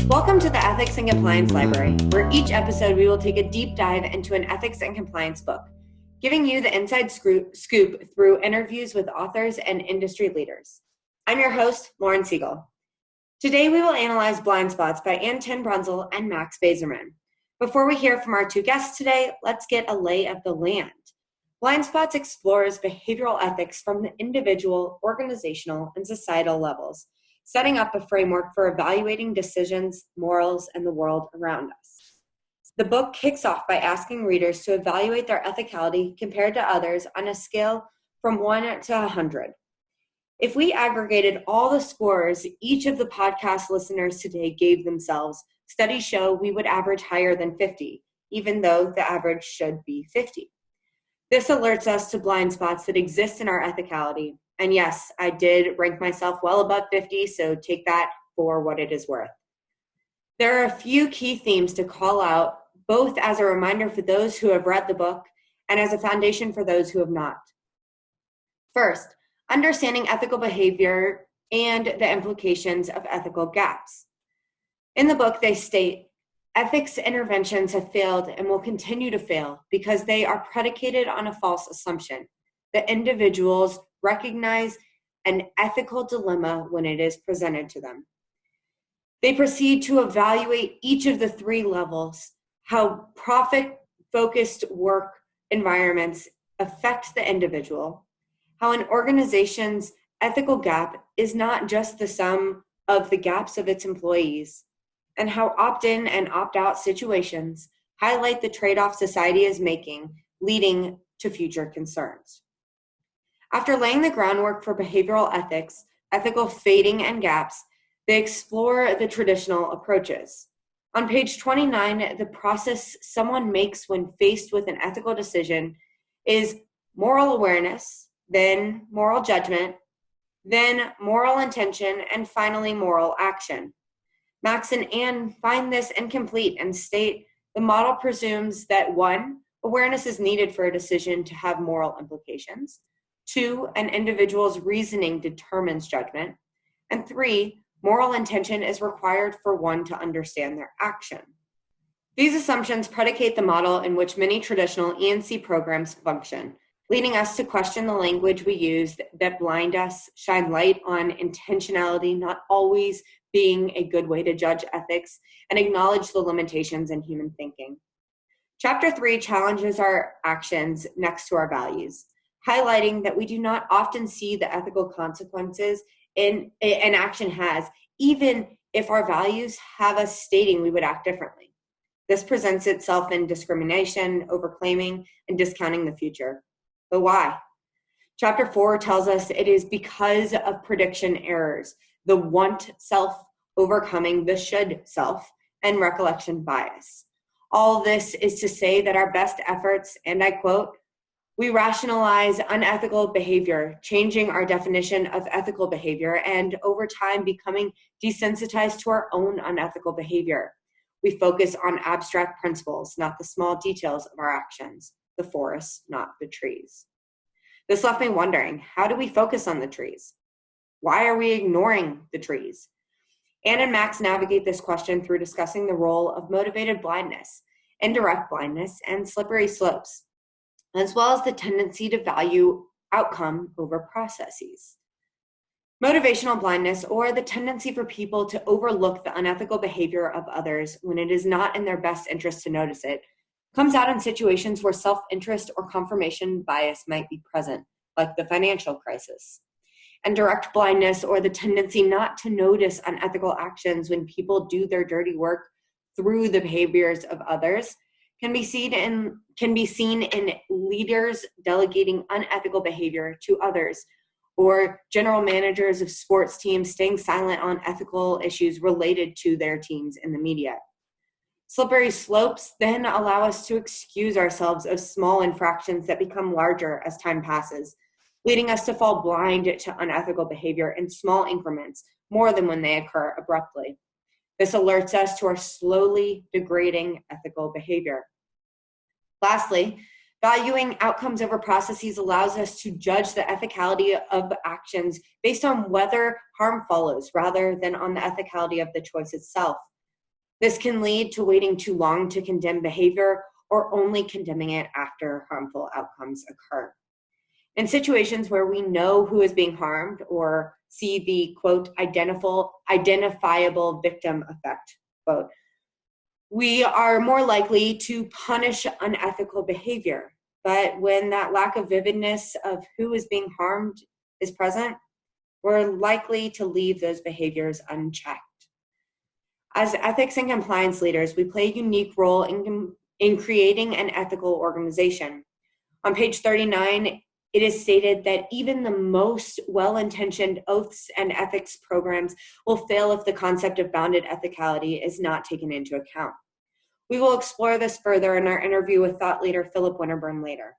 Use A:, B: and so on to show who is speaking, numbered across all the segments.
A: Welcome to the Ethics and Compliance Library, where each episode we will take a deep dive into an ethics and compliance book, giving you the inside scoop through interviews with authors and industry leaders. I'm your host, Lauren Siegel. Today we will analyze Blind Spots by Tenbrunsel and Max Bazerman. Before we hear from our two guests today, let's get a lay of the land. Blind Spots explores behavioral ethics from the individual, organizational, and societal levels, setting up a framework for evaluating decisions, morals, and the world around us. The book kicks off by asking readers to evaluate their ethicality compared to others on a scale from 1 to 100. If we aggregated all the scores each of the podcast listeners today gave themselves, studies show we would average higher than 50, even though the average should be 50. This alerts us to blind spots that exist in our ethicality. And yes, I did rank myself well above 50, so take that for what it is worth. There are a few key themes to call out, both as a reminder for those who have read the book and as a foundation for those who have not. First, understanding ethical behavior and the implications of ethical gaps. In the book, they state, ethics interventions have failed and will continue to fail because they are predicated on a false assumption that individuals recognize an ethical dilemma when it is presented to them. They proceed to evaluate each of the three levels, how profit-focused work environments affect the individual, how an organization's ethical gap is not just the sum of the gaps of its employees, and how opt-in and opt-out situations highlight the trade-off society is making, leading to future concerns. After laying the groundwork for behavioral ethics, ethical fading and gaps, they explore the traditional approaches. On page 29, the process someone makes when faced with an ethical decision is moral awareness, then moral judgment, then moral intention, and finally moral action. Max and Anne find this incomplete and state the model presumes that 1, awareness is needed for a decision to have moral implications, 2, an individual's reasoning determines judgment, and 3, moral intention is required for one to understand their action. These assumptions predicate the model in which many traditional E&C programs function, leading us to question the language we use that blind us, shine light on intentionality not always being a good way to judge ethics, and acknowledge the limitations in human thinking. Chapter 3 challenges our actions next to our values, highlighting that we do not often see the ethical consequences an action has, even if our values have us stating we would act differently. This presents itself in discrimination, overclaiming, and discounting the future. But why? Chapter 4 tells us it is because of prediction errors, the want self overcoming the should self, and recollection bias. All this is to say that our best efforts, and I quote, we rationalize unethical behavior, changing our definition of ethical behavior, and over time becoming desensitized to our own unethical behavior. We focus on abstract principles, not the small details of our actions, the forest, not the trees. This left me wondering, how do we focus on the trees? Why are we ignoring the trees? Anne and Max navigate this question through discussing the role of motivated blindness, indirect blindness, and slippery slopes, as well as the tendency to value outcome over processes. Motivational blindness, or the tendency for people to overlook the unethical behavior of others when it is not in their best interest to notice it, comes out in situations where self-interest or confirmation bias might be present, like the financial crisis. And direct blindness, or the tendency not to notice unethical actions when people do their dirty work through the behaviors of others, can be seen in leaders delegating unethical behavior to others, or general managers of sports teams staying silent on ethical issues related to their teams in the media. Slippery slopes then allow us to excuse ourselves of small infractions that become larger as time passes, leading us to fall blind to unethical behavior in small increments more than when they occur abruptly. This alerts us to our slowly degrading ethical behavior. Lastly, Valuing outcomes over processes allows us to judge the ethicality of actions based on whether harm follows rather than on the ethicality of the choice itself. This can lead to waiting too long to condemn behavior or only condemning it after harmful outcomes occur. In situations where we know who is being harmed or see the, quote, identifiable victim effect, quote, we are more likely to punish unethical behavior. But when that lack of vividness of who is being harmed is present, we're likely to leave those behaviors unchecked. As ethics and compliance leaders, we play a unique role in creating an ethical organization. On page 39, it is stated that even the most well-intentioned oaths and ethics programs will fail if the concept of bounded ethicality is not taken into account. We will explore this further in our interview with thought leader Philip Winterburn later.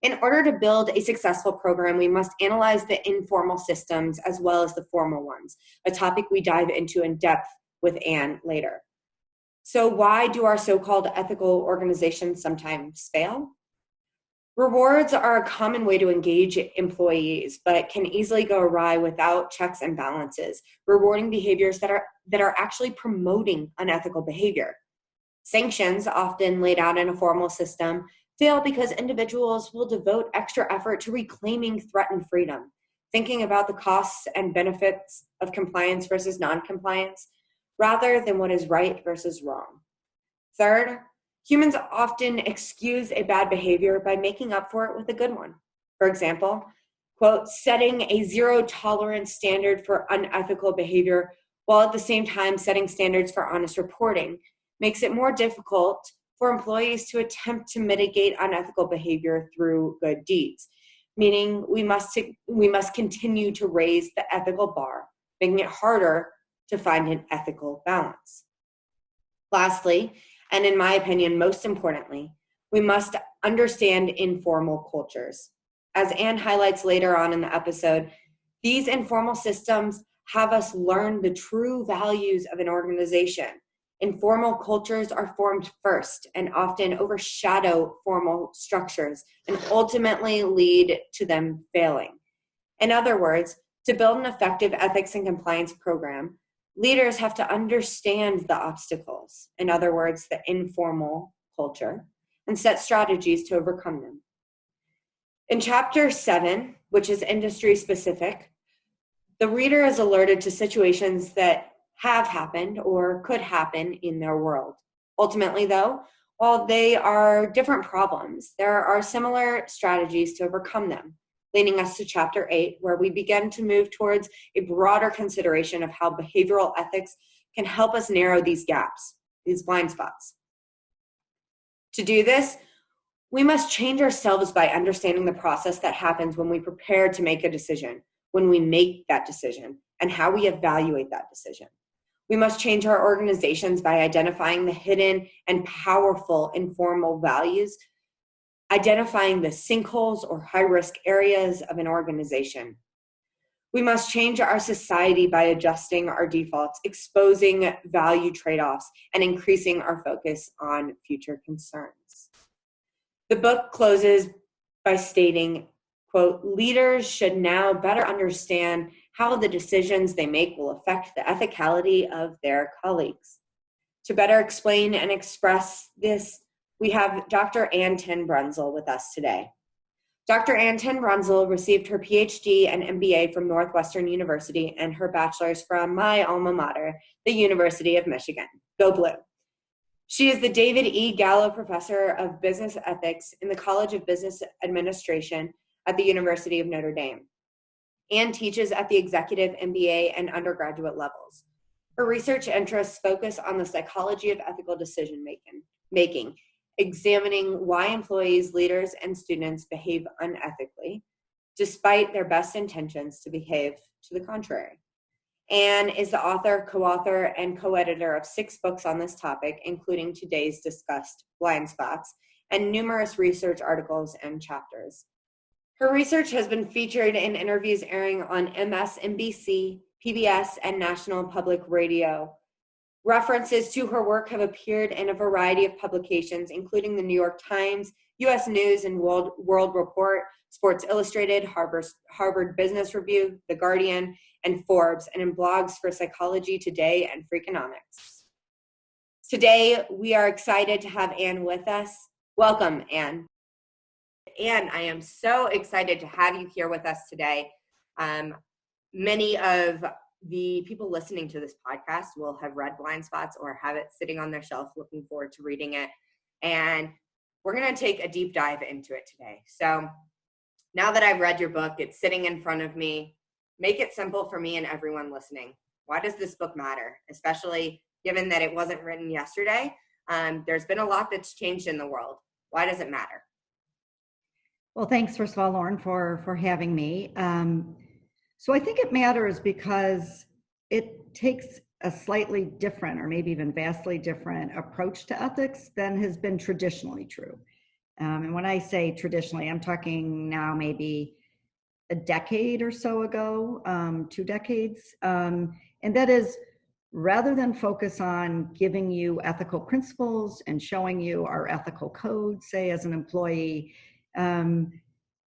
A: In order to build a successful program, we must analyze the informal systems as well as the formal ones, a topic we dive into in depth with Anne later. So why do our so-called ethical organizations sometimes fail? Rewards are a common way to engage employees, but can easily go awry without checks and balances, rewarding behaviors that are actually promoting unethical behavior. Sanctions, often laid out in a formal system, fail because individuals will devote extra effort to reclaiming threatened freedom, thinking about the costs and benefits of compliance versus non-compliance, rather than what is right versus wrong. Third, humans often excuse a bad behavior by making up for it with a good one. For example, quote, setting a zero tolerance standard for unethical behavior while at the same time setting standards for honest reporting makes it more difficult for employees to attempt to mitigate unethical behavior through good deeds, meaning we must continue to raise the ethical bar, making it harder to find an ethical balance. Lastly, and in my opinion, most importantly, we must understand informal cultures. As Anne highlights later on in the episode, these informal systems have us learn the true values of an organization. Informal cultures are formed first and often overshadow formal structures and ultimately lead to them failing. In other words, to build an effective ethics and compliance program, leaders have to understand the obstacles, in other words, the informal culture, and set strategies to overcome them. In chapter 7, which is industry specific, the reader is alerted to situations that have happened or could happen in their world. Ultimately, though, while they are different problems, there are similar strategies to overcome them, leading us to chapter 8, where we begin to move towards a broader consideration of how behavioral ethics can help us narrow these gaps, these blind spots. To do this, we must change ourselves by understanding the process that happens when we prepare to make a decision, when we make that decision, and how we evaluate that decision. We must change our organizations by identifying the hidden and powerful informal values, identifying the sinkholes or high-risk areas of an organization. We must change our society by adjusting our defaults, exposing value trade-offs, and increasing our focus on future concerns. The book closes by stating, quote, leaders should now better understand how the decisions they make will affect the ethicality of their colleagues. To better explain and express this, we have Dr. Anne Tenbrunsel with us today. Dr. Anne Tenbrunsel received her PhD and MBA from Northwestern University and her bachelor's from my alma mater, the University of Michigan. Go Blue. She is the David E. Gallo Professor of Business Ethics in the College of Business Administration at the University of Notre Dame. Anne teaches at the executive MBA and undergraduate levels. Her research interests focus on the psychology of ethical decision making, examining why employees, leaders, and students behave unethically, despite their best intentions to behave to the contrary. Anne is the author, co-author, and co-editor of 6 books on this topic, including today's discussed blind spots, and numerous research articles and chapters. Her research has been featured in interviews airing on MSNBC, PBS, and National Public Radio. References to her work have appeared in a variety of publications, including the New York Times, U.S. News and World Report, Sports Illustrated, Harvard Business Review, The Guardian, and Forbes, and in blogs for Psychology Today and Freakonomics. Today, we are excited to have Anne with us. Welcome, Anne. Anne, I am so excited to have you here with us today. Many of the people listening to this podcast will have read Blind Spots or have it sitting on their shelf looking forward to reading it. And we're going to take a deep dive into it today. So now that I've read your book, it's sitting in front of me. Make it simple for me and everyone listening. Why does this book matter? Especially given that it wasn't written yesterday. There's been a lot that's changed in the world. Why does it matter?
B: Well, thanks, first of all, Lauren, for having me. So I think it matters because it takes a slightly different, or maybe even vastly different, approach to ethics than has been traditionally true. And when I say traditionally, I'm talking now maybe a decade or so ago, 2 decades. And that is, rather than focus on giving you ethical principles and showing you our ethical code, say as an employee,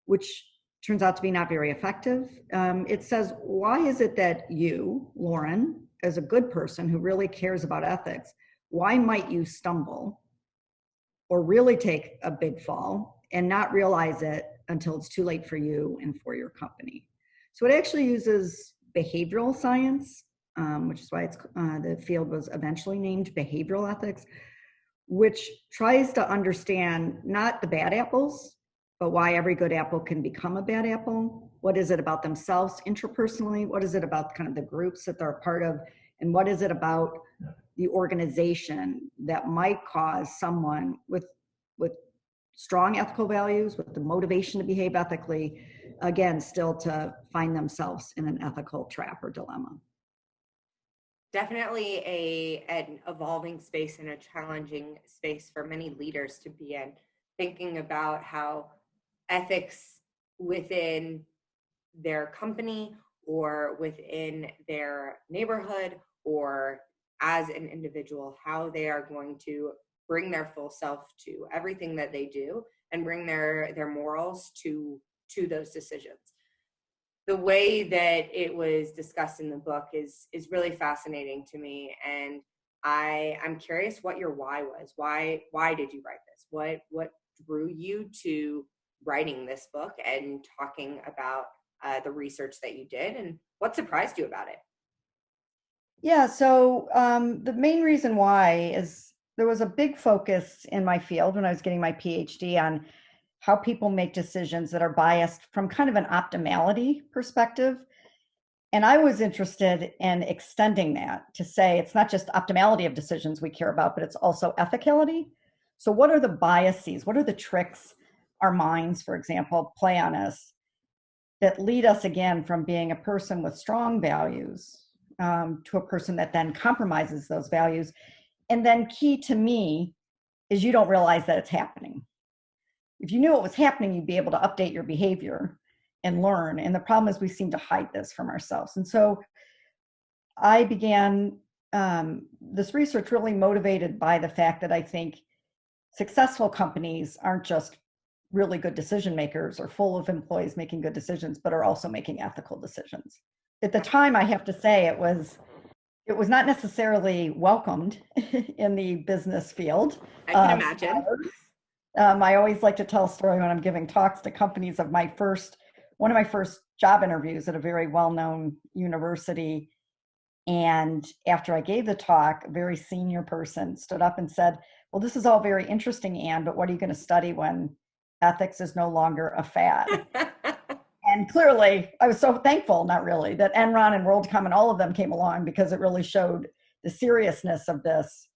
B: which turns out to be not very effective. It says, why is it that you, Lauren, as a good person who really cares about ethics, why might you stumble or really take a big fall and not realize it until it's too late for you and for your company? So it actually uses behavioral science, which is why it's the field was eventually named behavioral ethics, which tries to understand not the bad apples, but why every good apple can become a bad apple. What is it about themselves interpersonally? What is it about kind of the groups that they're a part of? And what is it about the organization that might cause someone with strong ethical values, with the motivation to behave ethically, again, still to find themselves in an ethical trap or dilemma?
A: Definitely an evolving space and a challenging space for many leaders to be in, thinking about how ethics within their company or within their neighborhood or as an individual, how they are going to bring their full self to everything that they do and bring their morals to those decisions. The way that it was discussed in the book is really fascinating to me, and I'm curious what your why was. Why did you write this? What drew you to writing this book and talking about the research that you did, and what surprised you about it?
B: Yeah, so the main reason why is there was a big focus in my field when I was getting my PhD on how people make decisions that are biased from kind of an optimality perspective. And I was interested in extending that to say it's not just optimality of decisions we care about, but it's also ethicality. So what are the biases? What are the tricks our minds, for example, play on us that lead us again from being a person with strong values to a person that then compromises those values? And then key to me is you don't realize that it's happening. If you knew what was happening, you'd be able to update your behavior and learn. And the problem is we seem to hide this from ourselves. And so I began this research really motivated by the fact that I think successful companies aren't just really good decision makers or full of employees making good decisions, but are also making ethical decisions. At the time, I have to say it was not necessarily welcomed in the business field.
A: I can imagine.
B: I always like to tell a story when I'm giving talks to companies of one of my first job interviews at a very well-known university. And after I gave the talk, a very senior person stood up and said, well, this is all very interesting, Anne, but what are you going to study when ethics is no longer a fad? And clearly, I was so thankful, not really, that Enron and WorldCom and all of them came along, because it really showed the seriousness of this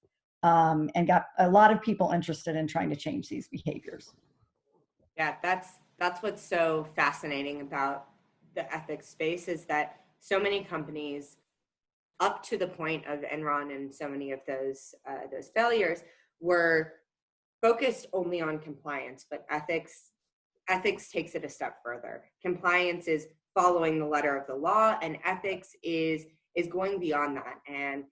B: and got a lot of people interested in trying to change these behaviors.
A: Yeah, that's what's so fascinating about the ethics space, is that so many companies, up to the point of Enron and so many of those failures, were focused only on compliance, but ethics takes it a step further. Compliance is following the letter of the law, and ethics is going beyond that. And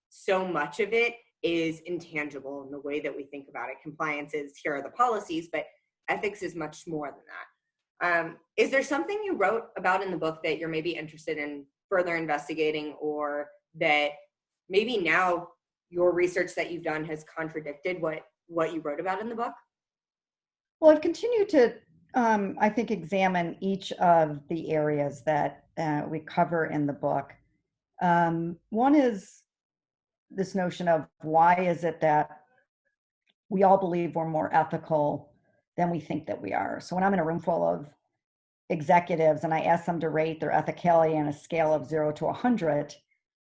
A: so much of it is intangible in the way that we think about it. Compliance is, here are the policies, but ethics is much more than that. Is there something you wrote about in the book that you're maybe interested in further investigating, or that maybe now your research that you've done has contradicted what you wrote about in the book?
B: Well, I've continued to, I think, examine each of the areas that we cover in the book. One is this notion of why is it that we all believe we're more ethical than we think that we are. So when I'm in a room full of executives and I ask them to rate their ethicality on a scale of 0 to 100,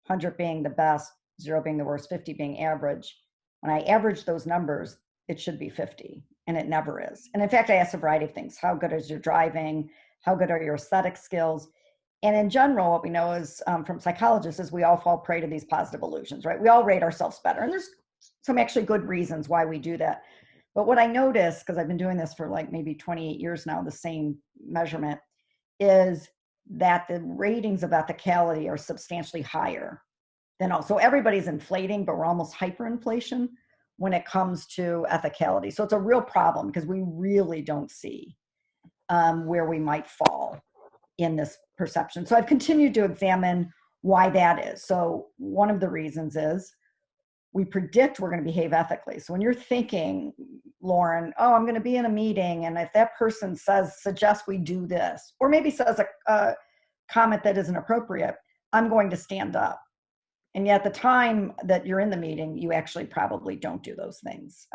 B: 100 being the best, 0 being the worst, 50 being average, when I average those numbers, it should be 50, and it never is. And in fact, I ask a variety of things. How good is your driving? How good are your aesthetic skills? And in general, what we know is from psychologists is we all fall prey to these positive illusions, right? We all rate ourselves better. And there's some actually good reasons why we do that. But what I noticed, because I've been doing this for like maybe 28 years now, the same measurement, is that the ratings of ethicality are substantially higher than all. So everybody's inflating, but we're almost hyperinflation when it comes to ethicality. So it's a real problem because we really don't see where we might fall in this perception. So I've continued to examine why that is. So one of the reasons is we predict we're going to behave ethically. So when you're thinking, Lauren, oh, I'm going to be in a meeting, and if that person suggests we do this, or maybe says a comment that isn't appropriate, I'm going to stand up. And yet at the time that you're in the meeting, you actually probably don't do those things.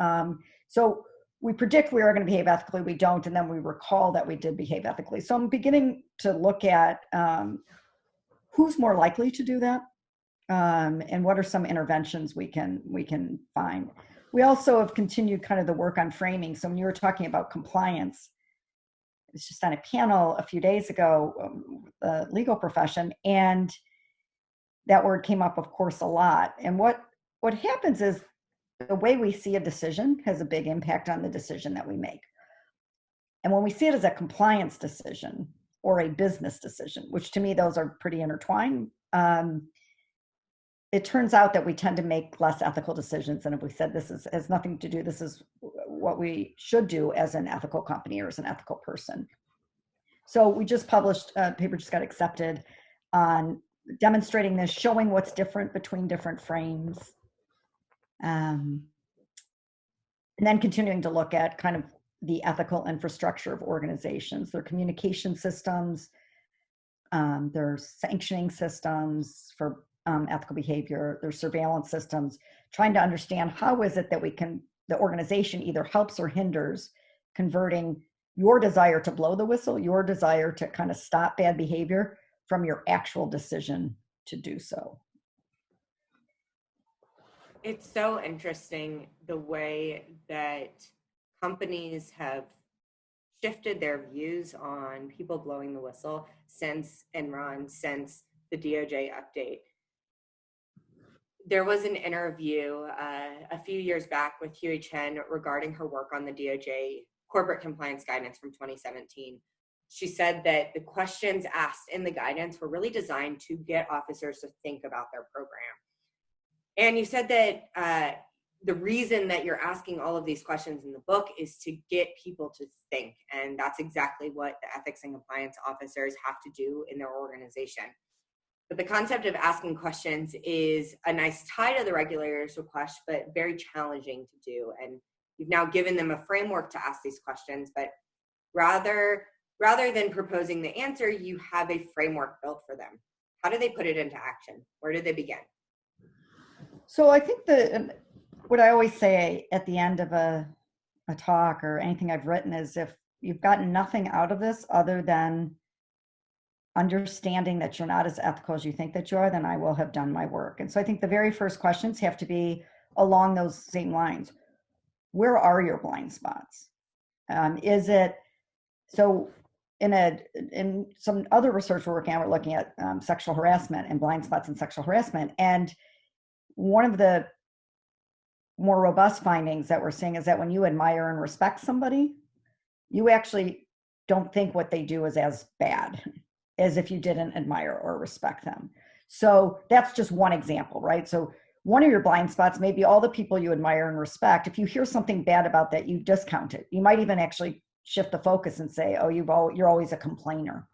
B: So we predict we are going to behave ethically, we don't, and then we recall that we did behave ethically. So I'm beginning to look at who's more likely to do that, and what are some interventions we can find. We also have continued kind of the work on framing. So when you were talking about compliance, I was just on a panel a few days ago, the legal profession, and that word came up, of course, a lot. And what happens is the way we see a decision has a big impact on the decision that we make. And when we see it as a compliance decision or a business decision, which to me, those are pretty intertwined, it turns out that we tend to make less ethical decisions. And if we said this has nothing to do, this is what we should do as an ethical company or as an ethical person. So we just published, a paper just got accepted on demonstrating this, showing what's different between different frames. And then continuing to look at kind of the ethical infrastructure of organizations, their communication systems, their sanctioning systems for ethical behavior, their surveillance systems, trying to understand how is it that the organization either helps or hinders converting your desire to blow the whistle, your desire to kind of stop bad behavior, from your actual decision to do so.
A: It's so interesting the way that companies have shifted their views on people blowing the whistle since Enron, since the DOJ update. There was an interview a few years back with Huey Chen regarding her work on the DOJ corporate compliance guidance from 2017. She said that the questions asked in the guidance were really designed to get officers to think about their program. And you said that the reason that you're asking all of these questions in the book is to get people to think. And that's exactly what the ethics and compliance officers have to do in their organization. But the concept of asking questions is a nice tie to the regulator's request, but very challenging to do. And you've now given them a framework to ask these questions, but rather than proposing the answer, you have a framework built for them. How do they put it into action? Where do they begin?
B: So I think what I always say at the end of a talk or anything I've written is, if you've gotten nothing out of this other than understanding that you're not as ethical as you think that you are, then I will have done my work. And so I think the very first questions have to be along those same lines. Where are your blind spots? Is it so? In some other research we're working on, we're looking at sexual harassment and blind spots in sexual harassment. And one of the more robust findings that we're seeing is that when you admire and respect somebody, you actually don't think what they do is as bad as if you didn't admire or respect them. So that's just one example, right? So one of your blind spots may be all the people you admire and respect. If you hear something bad about that, you discount it. You might even actually shift the focus and say, oh, you're always a complainer,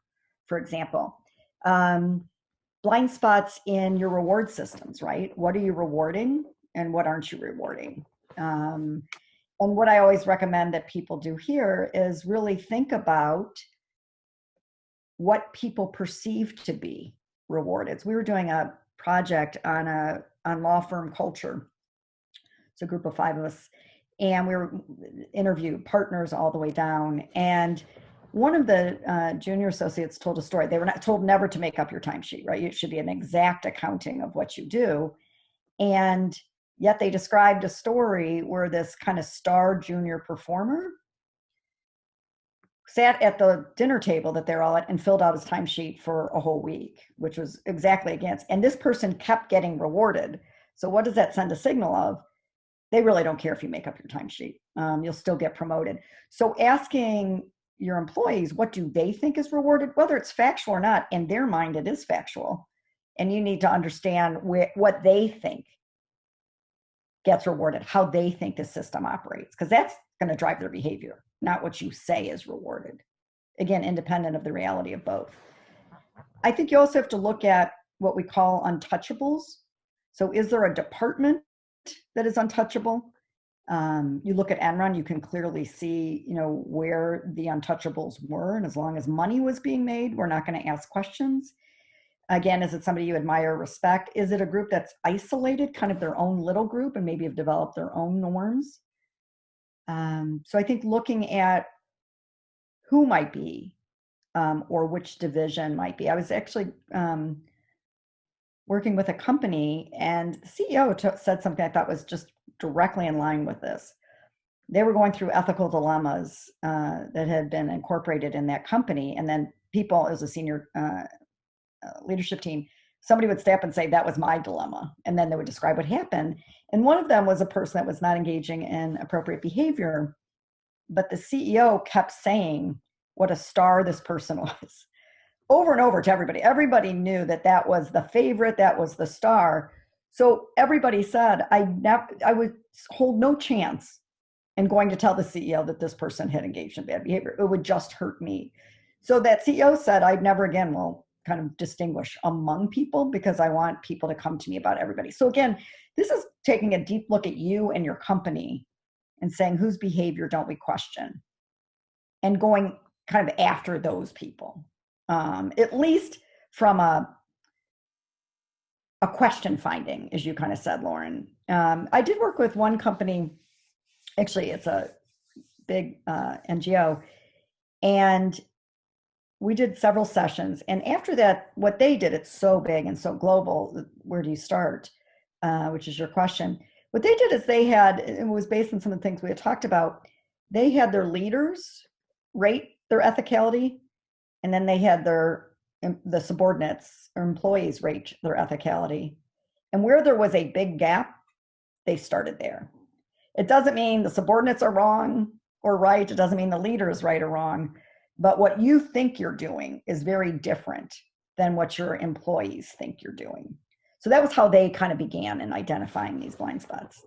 B: for example. Blind spots in your reward systems, right? What are you rewarding and what aren't you rewarding? And what I always recommend that people do here is really think about what people perceive to be rewarded. So we were doing a project on law firm culture. It's a group of 5 of us, and we were interviewed partners all the way down. And one of the junior associates told a story. They were not told never to make up your timesheet, right? It should be an exact accounting of what you do. And yet they described a story where this kind of star junior performer sat at the dinner table that they're all at and filled out his timesheet for a whole week, which was exactly against. And this person kept getting rewarded. So what does that send a signal of? They really don't care if you make up your timesheet. You'll still get promoted. So asking your employees, what do they think is rewarded, whether it's factual or not, in their mind, it is factual. And you need to understand what they think gets rewarded, how they think the system operates, because that's going to drive their behavior, not what you say is rewarded. Again, independent of the reality of both. I think you also have to look at what we call untouchables. So is there a department that is untouchable? You look at Enron, you can clearly see, where the untouchables were. And as long as money was being made, we're not going to ask questions. Again, is it somebody you admire or respect? Is it a group that's isolated, kind of their own little group, and maybe have developed their own norms? So I think looking at who might be, or which division might be. I was actually working with a company, and the CEO said something I thought was just directly in line with this. They were going through ethical dilemmas that had been incorporated in that company, and then people, as a senior leadership team, somebody would step and say, that was my dilemma. And then they would describe what happened. And one of them was a person that was not engaging in appropriate behavior, but the CEO kept saying what a star this person was over and over to everybody. Everybody knew that was the favorite, that was the star. So everybody said, I would hold no chance in going to tell the CEO that this person had engaged in bad behavior. It would just hurt me. So that CEO said, I'd never again will kind of distinguish among people, because I want people to come to me about everybody. So again, this is taking a deep look at you and your company and saying, whose behavior don't we question? And going kind of after those people, at least from a question finding, as you kind of said, Lauren. I did work with one company, actually it's a big NGO, and we did several sessions. And after that, what they did, it's so big and so global, where do you start? Which is your question. What they did is they had, it was based on some of the things we had talked about, they had their leaders rate their ethicality, and then they had the subordinates or employees rate their ethicality. And where there was a big gap, they started there. It doesn't mean the subordinates are wrong or right. It doesn't mean the leader is right or wrong. But what you think you're doing is very different than what your employees think you're doing. So that was how they kind of began in identifying these blind spots.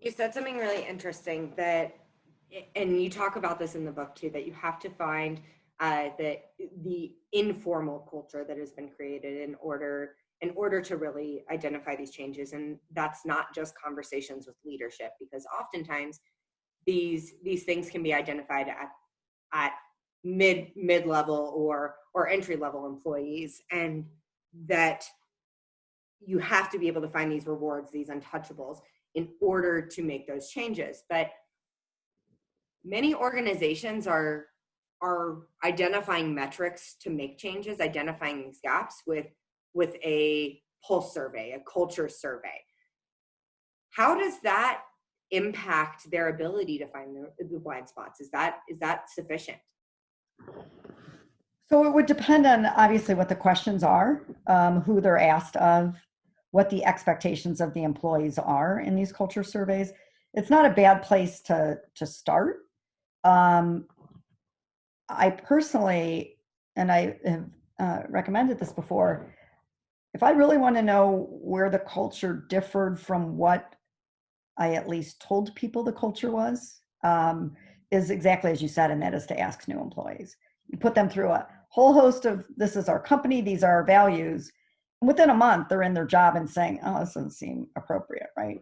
A: You said something really interesting and you talk about this in the book too, that you have to find the informal culture that has been created in order to really identify these changes. And that's not just conversations with leadership, because oftentimes these things can be identified at mid-level or entry-level employees, and that you have to be able to find these rewards, these untouchables, in order to make those changes. But many organizations are identifying metrics to make changes, identifying these gaps with a pulse survey, a culture survey. How does that impact their ability to find the blind spots? Is that sufficient?
B: So it would depend on obviously what the questions are, who they're asked of, what the expectations of the employees are in these culture surveys. It's not a bad place to start. I personally, and I have recommended this before, if I really want to know where the culture differed from what I at least told people the culture was, is exactly as you said, and that is to ask new employees. You put them through a whole host of, this is our company, these are our values. And within a month, they're in their job and saying, oh, this doesn't seem appropriate, right?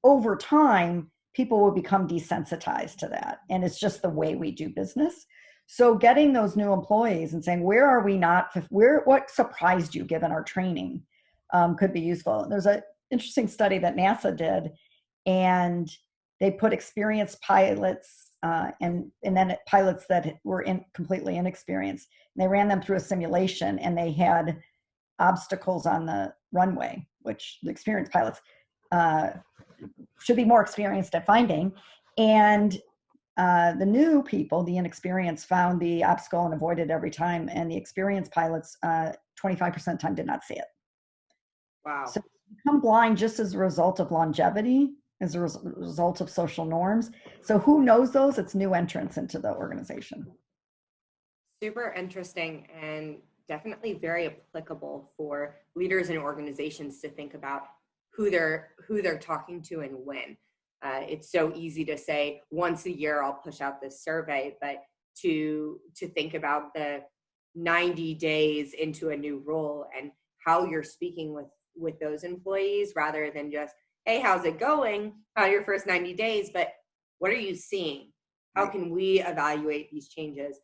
B: Over time, people will become desensitized to that. And it's just the way we do business. So getting those new employees and saying, where are we not, what surprised you given our training, could be useful. There's an interesting study that NASA did, and they put experienced pilots and then pilots that were completely inexperienced. And they ran them through a simulation, and they had obstacles on the runway, which the experienced pilots should be more experienced at finding. And the new people, the inexperienced, found the obstacle and avoided every time. And the experienced pilots, 25% of the time, did not see it.
A: Wow.
B: So become blind just as a result of longevity, as a result of social norms. So who knows those? It's new entrants into the organization.
A: Super interesting, and definitely very applicable for leaders and organizations to think about who they're talking to and when. It's so easy to say once a year I'll push out this survey, but to think about the 90 days into a new role and how you're speaking with those employees, rather than just, hey, how's it going? How are your first 90 days? But what are you seeing? How can we evaluate these changes?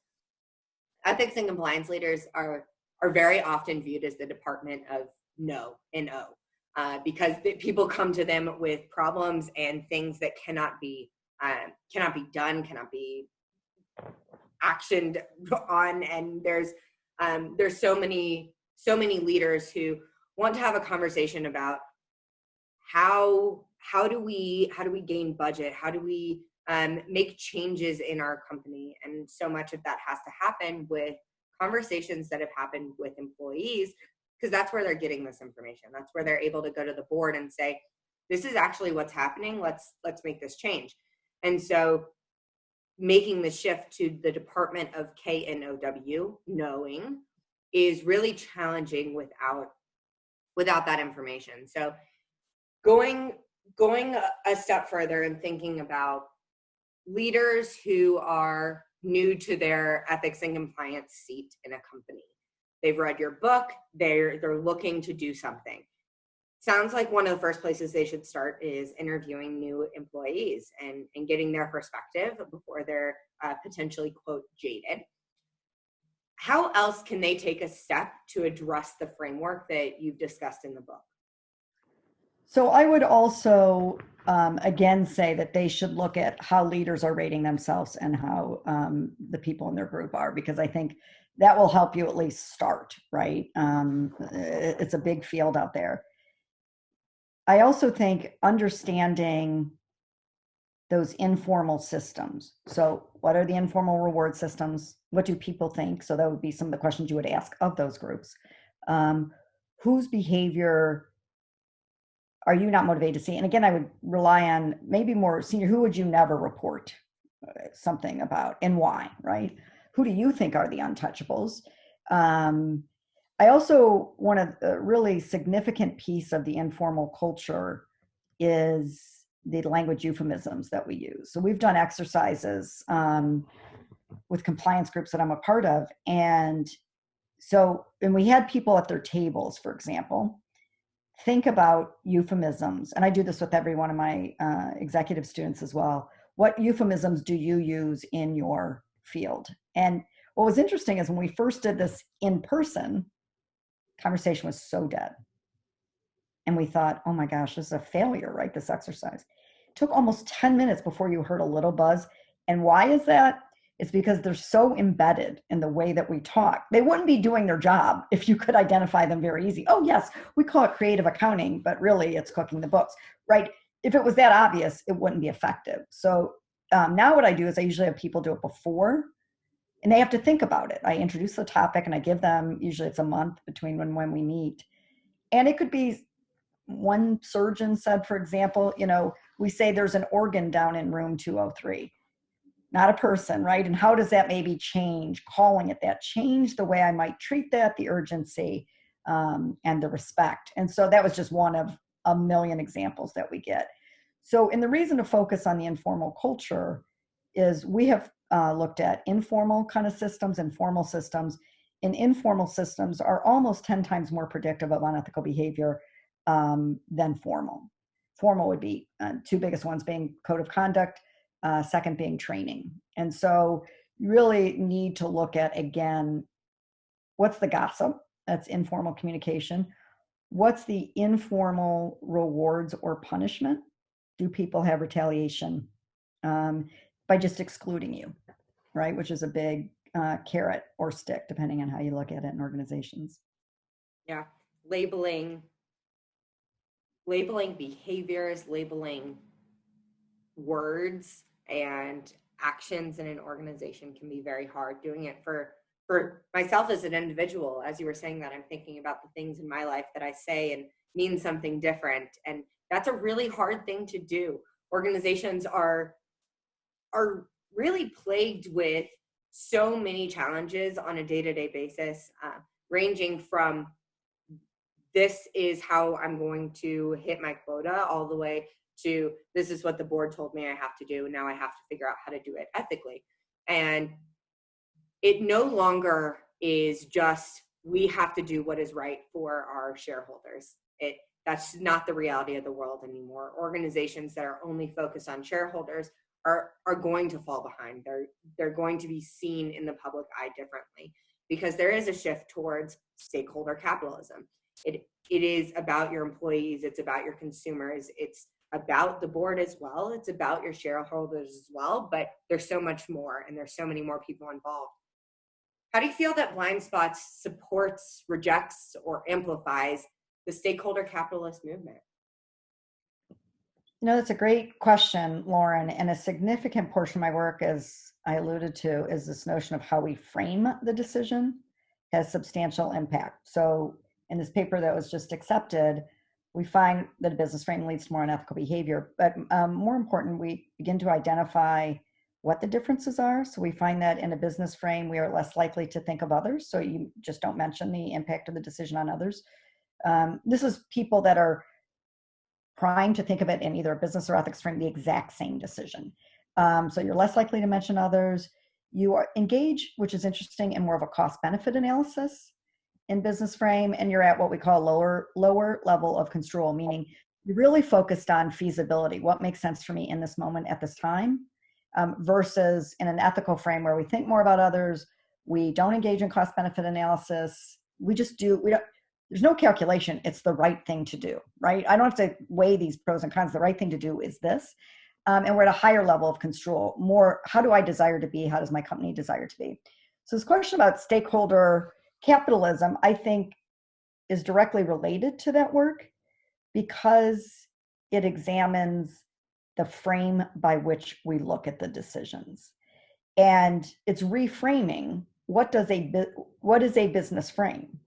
A: Ethics and compliance leaders are very often viewed as the department of no and O, because people come to them with problems and things that cannot be done, cannot be actioned on. And there's so many leaders who want to have a conversation about how do we gain budget, how do we make changes in our company. And so much of that has to happen with conversations that have happened with employees, because that's where they're getting this information. That's where they're able to go to the board and say, this is actually what's happening. Let's make this change. And so making the shift to the department of KNOW, knowing, is really challenging without that information. So going a step further and thinking about leaders who are new to their ethics and compliance seat in a company. They've read your book, they're looking to do something. Sounds like one of the first places they should start is interviewing new employees and getting their perspective before they're potentially, quote, jaded. How else can they take a step to address the framework that you've discussed in the book?
B: So I would also, again, say that they should look at how leaders are rating themselves and how the people in their group are, because I think that will help you at least start, right? It's a big field out there. I also think understanding those informal systems. So what are the informal reward systems? What do people think? So that would be some of the questions you would ask of those groups. Whose behavior are you not motivated to see? And again, I would rely on maybe more senior, who would you never report something about and why, right? Who do you think are the untouchables? I also, one of the really significant piece of the informal culture is the language euphemisms that we use. So we've done exercises with compliance groups that I'm a part of. And we had people at their tables, for example, think about euphemisms. And I do this with every one of my executive students as well. What euphemisms do you use in your field? And what was interesting is when we first did this in person, conversation was so dead. And we thought, oh my gosh, this is a failure, right? This exercise. It took almost 10 minutes before you heard a little buzz. And why is that? It's because they're so embedded in the way that we talk. They wouldn't be doing their job if you could identify them very easy. Oh yes, we call it creative accounting, but really it's cooking the books, right? If it was that obvious, it wouldn't be effective. So now what I do is I usually have people do it before, and they have to think about it. I introduce the topic and I give them, usually it's a month between when we meet. And it could be, one surgeon said, for example, we say there's an organ down in room 203, not a person, right? And how does that maybe change, calling it that, change the way I might treat that, the urgency. and the respect. And so that was just one of a million examples that we get. So, and the reason to focus on the informal culture is we have looked at informal kind of systems and formal systems. And informal systems are almost 10 times more predictive of unethical behavior than formal. Formal would be two biggest ones being code of conduct, second being training. And so you really need to look at, again, what's the gossip? That's informal communication. What's the informal rewards or punishment? Do people have retaliation by just excluding you, right? Which is a big carrot or stick, depending on how you look at it in organizations.
A: Yeah, labeling behaviors, labeling words and actions in an organization can be very hard. Doing it for myself as an individual, as you were saying that, I'm thinking about the things in my life that I say and mean something different. And that's a really hard thing to do. Organizations are really plagued with so many challenges on a day-to-day basis, ranging from this is how I'm going to hit my quota all the way to this is what the board told me I have to do. Now I have to figure out how to do it ethically. And it no longer is just we have to do what is right for our shareholders. That's not the reality of the world anymore. Organizations that are only focused on shareholders are going to fall behind. They're going to be seen in the public eye differently because there is a shift towards stakeholder capitalism. It is about your employees. It's about your consumers. It's about the board as well. It's about your shareholders as well, but there's so much more and there's so many more people involved. How do you feel that Blind Spots supports, rejects, or amplifies the stakeholder capitalist movement?
B: You know, that's a great question, Lauren. And a significant portion of my work, as I alluded to, is this notion of how we frame the decision has substantial impact. So in this paper that was just accepted, we find that a business frame leads to more unethical behavior. But more important, we begin to identify what the differences are. So we find that in a business frame, we are less likely to think of others. So you just don't mention the impact of the decision on others. This is people that are trying to think of it in either a business or ethics frame, the exact same decision. So you're less likely to mention others. You are engaged, which is interesting, in more of a cost-benefit analysis in business frame, and you're at what we call lower level of control, meaning you're really focused on feasibility, what makes sense for me in this moment at this time, versus in an ethical frame where we think more about others, we don't engage in cost-benefit analysis, there's no calculation, it's the right thing to do, right? I don't have to weigh these pros and cons, the right thing to do is this. And we're at a higher level of control, more, how do I desire to be? How does my company desire to be? So this question about stakeholder capitalism, I think, is directly related to that work because it examines the frame by which we look at the decisions. And it's reframing what is a business frame.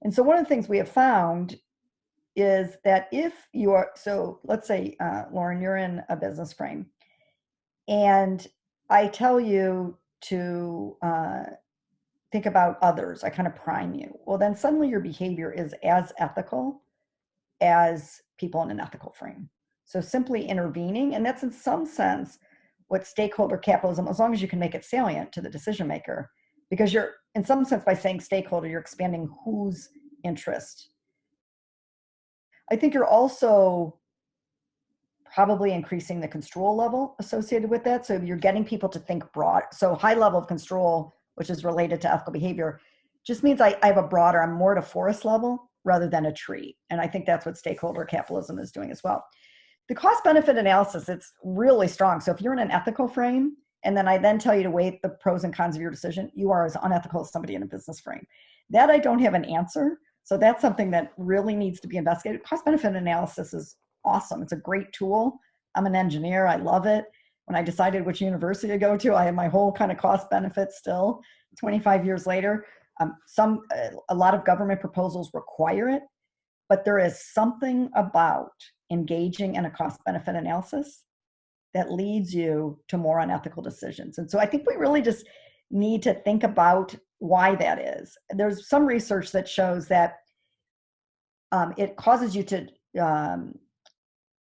B: And so one of the things we have found is that if you are, so let's say, Lauren, you're in a business frame and I tell you to think about others, I kind of prime you. Well, then suddenly your behavior is as ethical as people in an ethical frame. So simply intervening, and that's in some sense what stakeholder capitalism, as long as you can make it salient to the decision maker, because you're, in some sense, by saying stakeholder, you're expanding whose interest. I think you're also probably increasing the control level associated with that. So you're getting people to think broad. So high level of control, which is related to ethical behavior, just means I have a broader, I'm more at a forest level rather than a tree. And I think that's what stakeholder capitalism is doing as well. The cost benefit analysis, it's really strong. So if you're in an ethical frame, and then I then tell you to weigh the pros and cons of your decision, you are as unethical as somebody in a business frame. That I don't have an answer. So that's something that really needs to be investigated. Cost benefit analysis is awesome. It's a great tool. I'm an engineer. I love it. When I decided which university to go to, I have my whole kind of cost benefit still 25 years later. A lot of government proposals require it, but there is something about engaging in a cost benefit analysis that leads you to more unethical decisions. And so I think we really just need to think about why that is. There's some research that shows that it causes you to,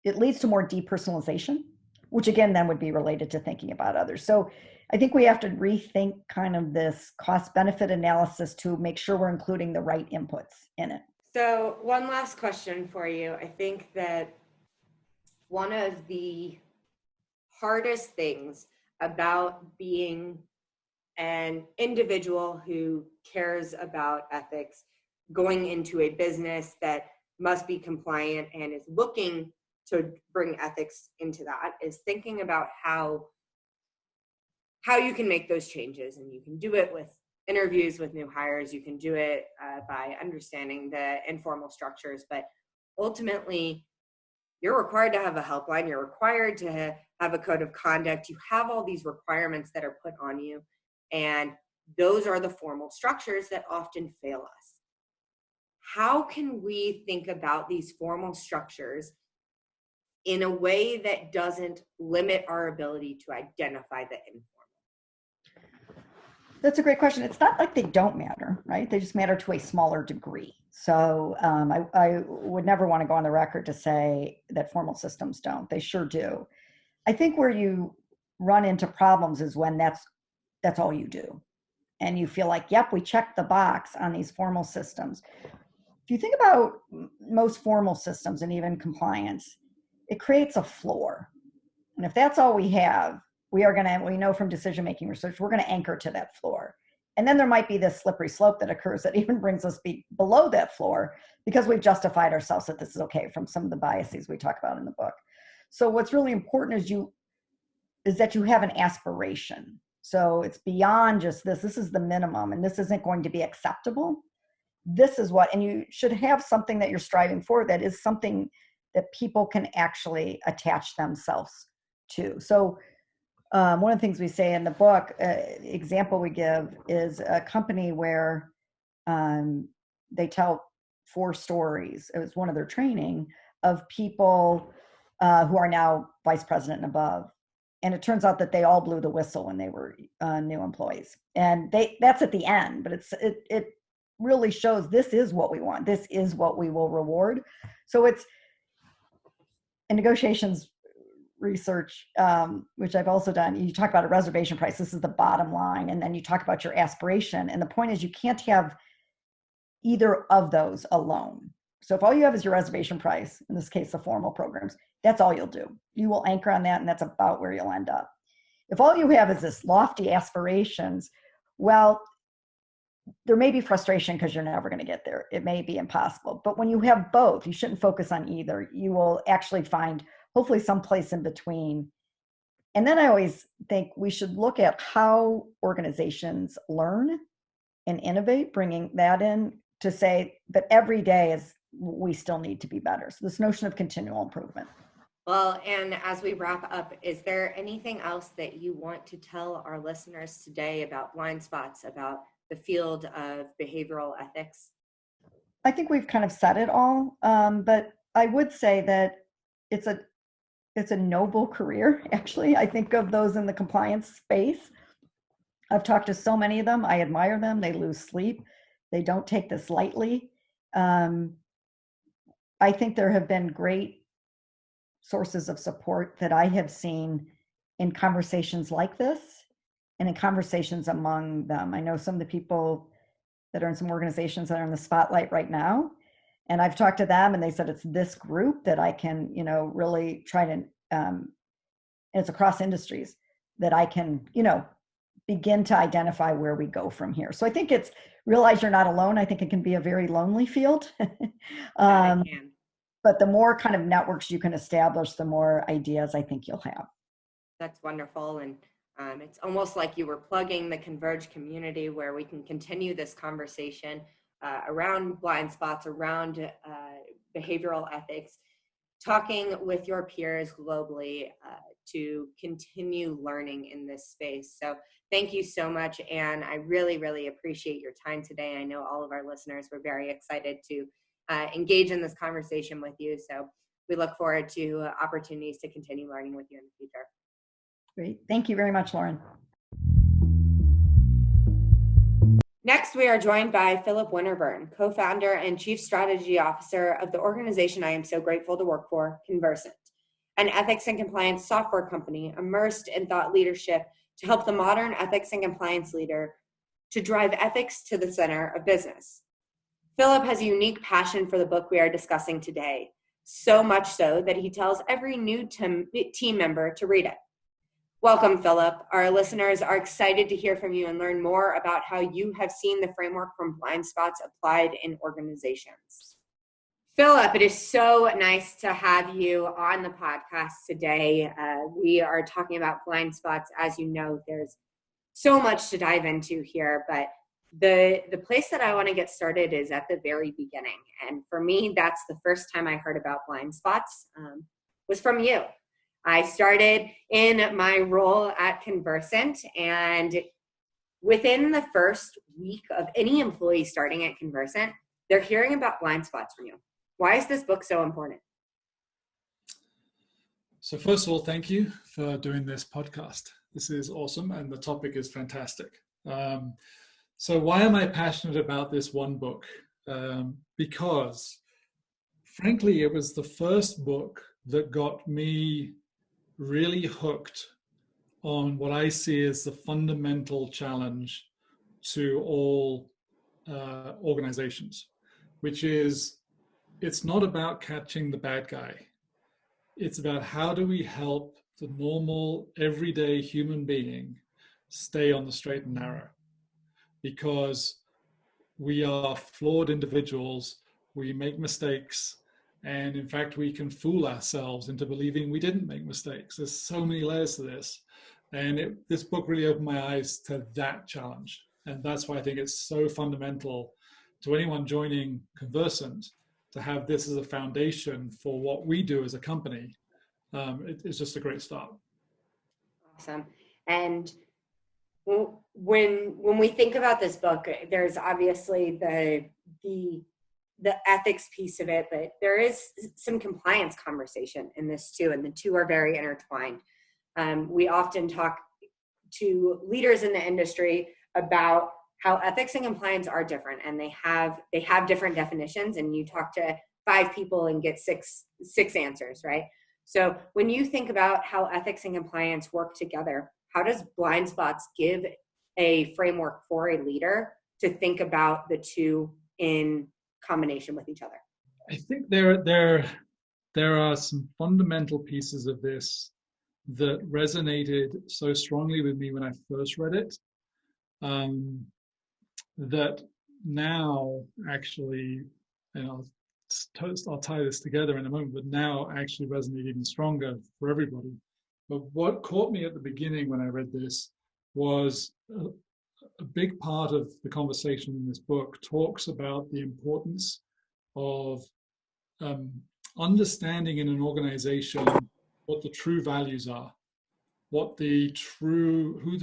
B: it leads to more depersonalization, which again then would be related to thinking about others. So I think we have to rethink kind of this cost benefit analysis to make sure we're including the right inputs in it.
A: So one last question for you. I think that one of the hardest things about being an individual who cares about ethics, going into a business that must be compliant and is looking to bring ethics into that, is thinking about how you can make those changes. And you can do it with interviews with new hires. You can do it by understanding the informal structures, but ultimately you're required to have a helpline. You're required to have a code of conduct. You have all these requirements that are put on you. And those are the formal structures that often fail us. How can we think about these formal structures in a way that doesn't limit our ability to identify the informal?
B: That's a great question. It's not like they don't matter, right? They just matter to a smaller degree. So I would never want to go on the record to say that formal systems don't. They sure do. I think where you run into problems is when that's all you do. And you feel like, yep, we checked the box on these formal systems. If you think about most formal systems and even compliance, it creates a floor. And if that's all we have, we know from decision-making research, we're going to anchor to that floor. And then there might be this slippery slope that occurs that even brings us below that floor because we've justified ourselves that this is okay from some of the biases we talk about in the book. So what's really important is that you have an aspiration. So it's beyond just this is the minimum, and this isn't going to be acceptable. This is what, and you should have something that you're striving for that is something that people can actually attach themselves to. So one of the things we say in the book, example we give is a company where they tell 4 stories. It was one of their training of people who are now vice president and above. And it turns out that they all blew the whistle when they were new employees. And that's at the end, but it really shows this is what we want. This is what we will reward. So it's in negotiations research, which I've also done, you talk about a reservation price. This is the bottom line. And then you talk about your aspiration. And the point is you can't have either of those alone. So if all you have is your reservation price, in this case, the formal programs, that's all you'll do. You will anchor on that, and that's about where you'll end up. If all you have is this lofty aspirations, well, there may be frustration because you're never going to get there. It may be impossible. But when you have both, you shouldn't focus on either. You will actually find hopefully someplace in between. And then I always think we should look at how organizations learn and innovate, bringing that in to say that every day we still need to be better. So this notion of continual improvement.
A: Well, and as we wrap up, is there anything else that you want to tell our listeners today about blind spots, about the field of behavioral ethics?
B: I think we've kind of said it all, but I would say that it's a noble career, actually. I think of those in the compliance space. I've talked to so many of them. I admire them. They lose sleep. They don't take this lightly. I think there have been great sources of support that I have seen in conversations like this and in conversations among them. I know some of the people that are in some organizations that are in the spotlight right now, and I've talked to them and they said it's this group that I can, really try to, and it's across industries that I can, begin to identify where we go from here. So I think it's realize you're not alone. I think it can be a very lonely field. But the more kind of networks you can establish, the more ideas I think you'll have.
A: That's wonderful. And it's almost like you were plugging the Converge community where we can continue this conversation around blind spots, around behavioral ethics, talking with your peers globally to continue learning in this space. So thank you so much, Anne. I really, really appreciate your time today. I know all of our listeners were very excited to engage in this conversation with you. So we look forward to opportunities to continue learning with you in the future.
B: Great. Thank you very much, Lauren.
A: Next, we are joined by Philip Winterburn, co-founder and chief strategy officer of the organization I am so grateful to work for, Convercent, an ethics and compliance software company immersed in thought leadership to help the modern ethics and compliance leader to drive ethics to the center of business. Philip has a unique passion for the book we are discussing today, so much so that he tells every new team member to read it. Welcome, Philip. Our listeners are excited to hear from you and learn more about how you have seen the framework from blind spots applied in organizations. Philip, it is so nice to have you on the podcast today. We are talking about blind spots. As you know, there's so much to dive into here, but the place that I want to get started is at the very beginning. And for me, that's the first time I heard about blind spots was from you. I started in my role at Convercent, and within the first week of any employee starting at Convercent, they're hearing about blind spots from you. Why is this book so important?
C: So first of all, thank you for doing this podcast. This is awesome, and the topic is fantastic. So why am I passionate about this one book? Because, frankly, it was the first book that got me really hooked on what I see as the fundamental challenge to all organizations, which is it's not about catching the bad guy. It's about how do we help the normal, everyday human being stay on the straight and narrow, because we are flawed individuals, we make mistakes, and in fact, we can fool ourselves into believing we didn't make mistakes. There's so many layers to this. And this book really opened my eyes to that challenge. And that's why I think it's so fundamental to anyone joining Convercent to have this as a foundation for what we do as a company. It's just a great start.
A: Awesome. And when we think about this book, there's obviously the ethics piece of it, but there is some compliance conversation in this too, and the two are very intertwined. We often talk to leaders in the industry about how ethics and compliance are different, and they have different definitions, and you talk to 5 people and get six answers, right? So when you think about how ethics and compliance work together, how does blind spots give a framework for a leader to think about the two in combination with each other?
C: I think there are some fundamental pieces of this that resonated so strongly with me when I first read it, that now actually, and I'll tie this together in a moment, but now actually resonate even stronger for everybody. But what caught me at the beginning when I read this was a big part of the conversation in this book talks about the importance of understanding in an organization what the true values are, who the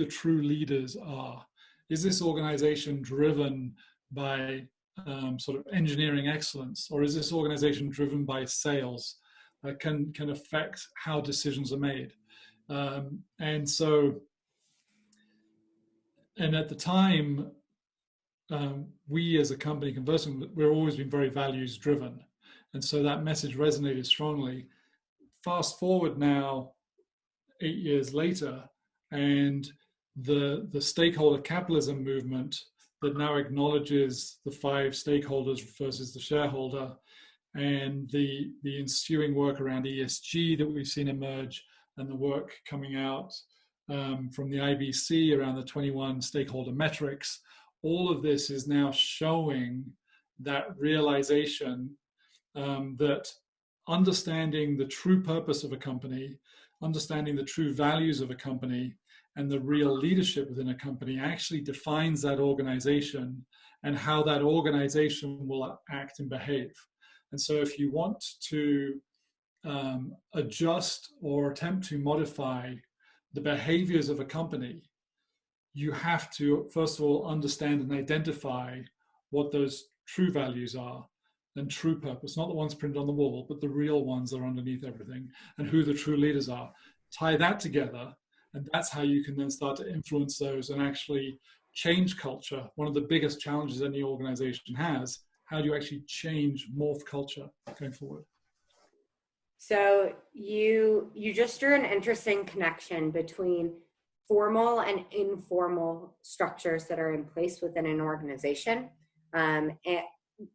C: true leaders are. Is this organization driven by sort of engineering excellence, or is this organization driven by sales that can affect how decisions are made? And at the time, we as a company, Convercent, we've always been very values driven. And so that message resonated strongly. Fast forward now, 8 years later, and the stakeholder capitalism movement that now acknowledges the 5 stakeholders versus the shareholder, and the ensuing work around ESG that we've seen emerge, and the work coming out from the IBC around the 21 stakeholder metrics, all of this is now showing that realization that understanding the true purpose of a company, understanding the true values of a company, and the real leadership within a company actually defines that organization and how that organization will act and behave. And so if you want to adjust or attempt to modify the behaviors of a company, you have to, first of all, understand and identify what those true values are and true purpose, not the ones printed on the wall, but the real ones that are underneath everything, and who the true leaders are. Tie that together, and that's how you can then start to influence those and actually change culture, one of the biggest challenges any organization has. How do you actually change, morph culture going forward?
A: So you just drew an interesting connection between formal and informal structures that are in place within an organization, and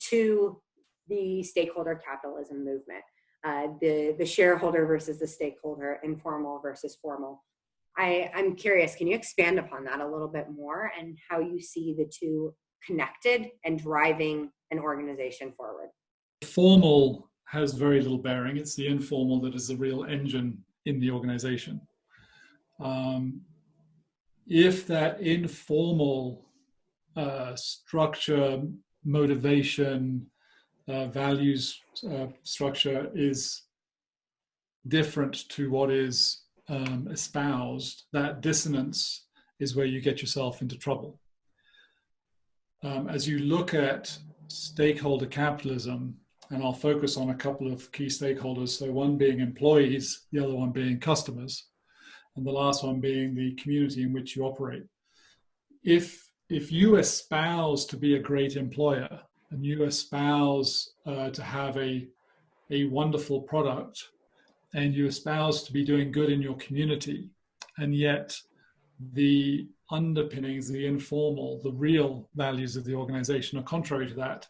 A: to the stakeholder capitalism movement, the shareholder versus the stakeholder, informal versus formal. I'm curious, can you expand upon that a little bit more and how you see the two connected and driving an organization forward?
C: Formal has very little bearing. It's the informal that is the real engine in the organization. If that informal structure, motivation, values structure is different to what is espoused, that dissonance is where you get yourself into trouble. As you look at stakeholder capitalism, and I'll focus on a couple of key stakeholders, so one being employees, the other one being customers, and the last one being the community in which you operate. If you espouse to be a great employer, and you espouse to have a wonderful product, and you espouse to be doing good in your community, and yet the underpinnings, the informal, the real values of the organization are contrary to that,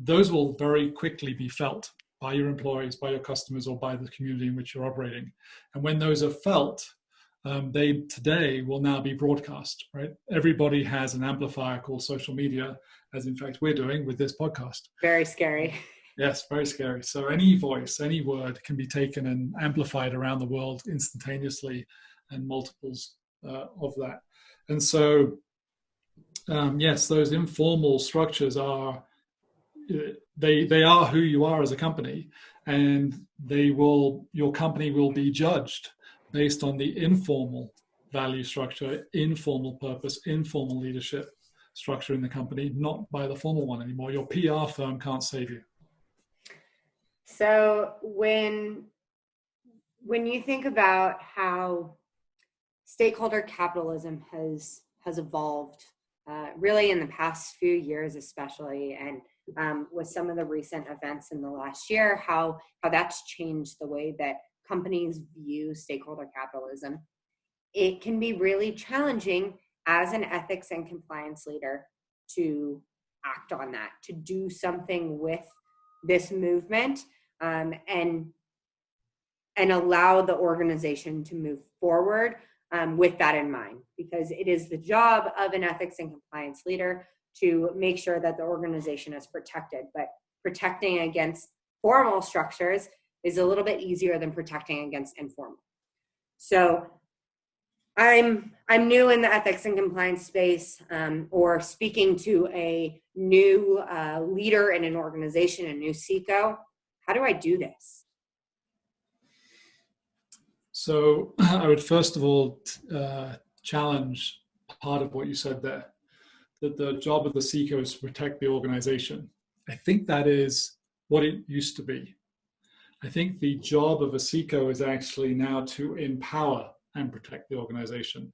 C: those will very quickly be felt by your employees, by your customers, or by the community in which you're operating. And when those are felt, they today will now be broadcast, right? Everybody has an amplifier called social media, as in fact we're doing with this podcast.
A: Very scary.
C: Yes, very scary. So any voice, any word can be taken and amplified around the world instantaneously, and multiples of that. And so, yes, those informal structures are, they are who you are as a company, and your company will be judged based on the informal value structure, informal purpose, informal leadership structure in the company, not by the formal one anymore. Your PR firm can't save you.
A: So when you think about how stakeholder capitalism has evolved, really in the past few years especially, and with some of the recent events in the last year, how that's changed the way that companies view stakeholder capitalism, it can be really challenging as an ethics and compliance leader to act on that, to do something with this movement, and allow the organization to move forward with that in mind, because it is the job of an ethics and compliance leader to make sure that the organization is protected. But protecting against formal structures is a little bit easier than protecting against informal. So I'm new in the ethics and compliance space, or speaking to a new leader in an organization, a new CICO. How do I do this?
C: So I would first of all challenge part of what you said there, that the job of the CICO is to protect the organization. I think that is what it used to be. I think the job of a CICO is actually now to empower and protect the organization.